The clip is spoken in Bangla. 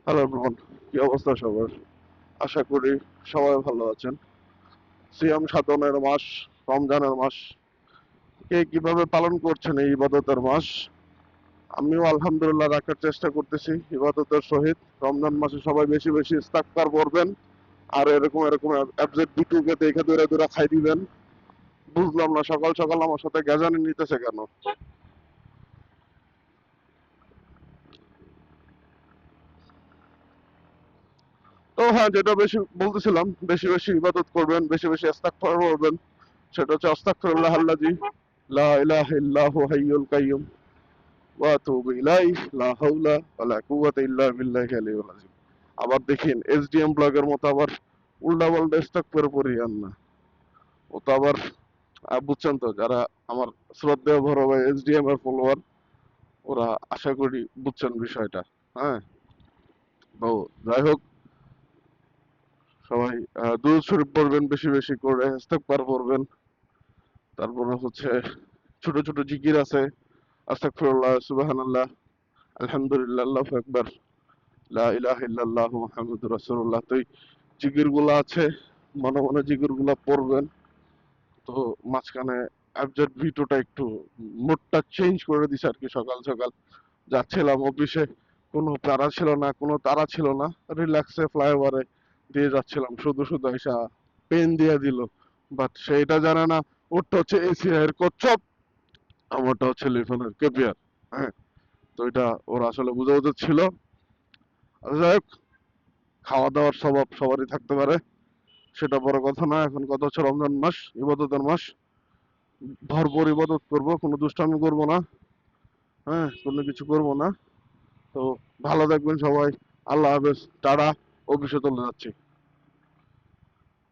হ্যালো এভরিওয়ান, কি অবস্থা সবার? আশা করি সবাই ভালো আছেন। সিয়াম সাধনের মাস, রমজানের মাস, কে কিভাবে পালন করছেন এই ইবাদতের মাস? আমিও আলহামদুলিল্লাহ রাখার চেষ্টা করতেছি ইবাদতের সহিত। রমজান মাসে সবাই বেশি বেশি ইস্তাগফার পড়বেন, আর এরকম এরকম অ্যাবজেক্ট বিটুকে দেখে দূরে দূরে খাই দিবেন। বুঝলাম না সকাল সকাল আমার সাথে গ্যাজানি নিতেছে কেন? তো হ্যাঁ, যেটা বেশি বলতেছিলাম, বেশি বেশি ইবাদত করবেন, বেশি বেশি ইস্তাগফার করবেন। সেটা হচ্ছে আস্তাগফিরুল্লাহ আল্লাযী লা ইলাহা ইল্লাহু হাইয়ুল কাইয়্যুম ওয়া আতুবু ইলাইহি লা হাওলা ওয়ালা কুওয়াতা ইল্লা বিল্লাহিল আলিয়্যিল আযীম। আবার দেখেন এসডিএম ব্লগের মতো আবার উল্টাপাল্টা ইস্তাগফার পড়িয়েন না। ও তো আবার বুঝছেন তো, যারা আমার শ্রদ্ধেয় বড় ভাই এসডিএম এর ফলোয়ার, ওরা আশা করি বুঝছেন বিষয়টা। হ্যাঁ, তো যাই হোক, সবাই দুরূদ শরীফ পড়বেন, বেশি বেশি করে ইস্তেগফার পড়বেন। তারপরে হচ্ছে ছোট ছোট জিকির আছে, আস্তাগফিরুল্লাহ, সুবহানাল্লাহ, আলহামদুলিল্লাহ, আল্লাহু আকবার, লা ইলাহা ইল্লাল্লাহু মুহাম্মাদুর রাসূলুল্লাহ। তো এই জিকির গুলো আছে, মনে মনে জিকির গুলো পড়বেন। তো মাঝখানে অ্যাবজেক্ট ভিডিওটা একটু মুডটা চেঞ্জ করে দিছে আর কি। সকাল সকাল যাচ্ছিলাম অফিসে, কোনো প্যারা ছিল না, কোনো তাড়া ছিল না, রিল্যাক্সে ফ্লাইওভারে দিয়ে যাচ্ছিলাম, শুধু শুধু এসা পেন দিয়ে দিল। বাট সেইটা জানে না ওরটা হচ্ছে এসিআই এর কচ্ছপ, আমারটা হচ্ছে লিফনের কেপিয়ার। হ্যাঁ, তো এটা ওর আসলে বোঝা উচিত ছিল। আচ্ছা, যাই হোক, খাওয়া দাওয়ার স্বভাব সবারই থাকতে পারে, সেটা বড় কথা না। এখন কথা হচ্ছে রমজান মাস, ইবাদতের মাস। ভরপুর ইবাদত করব, কোনো দুষ্টামি করব না। হ্যাঁ, কোনো কিছু করব না। তো ভালো থাকবেন সবাই। আল্লাহ হাফেজ, টাটা। অফিসে চলে যাচ্ছি।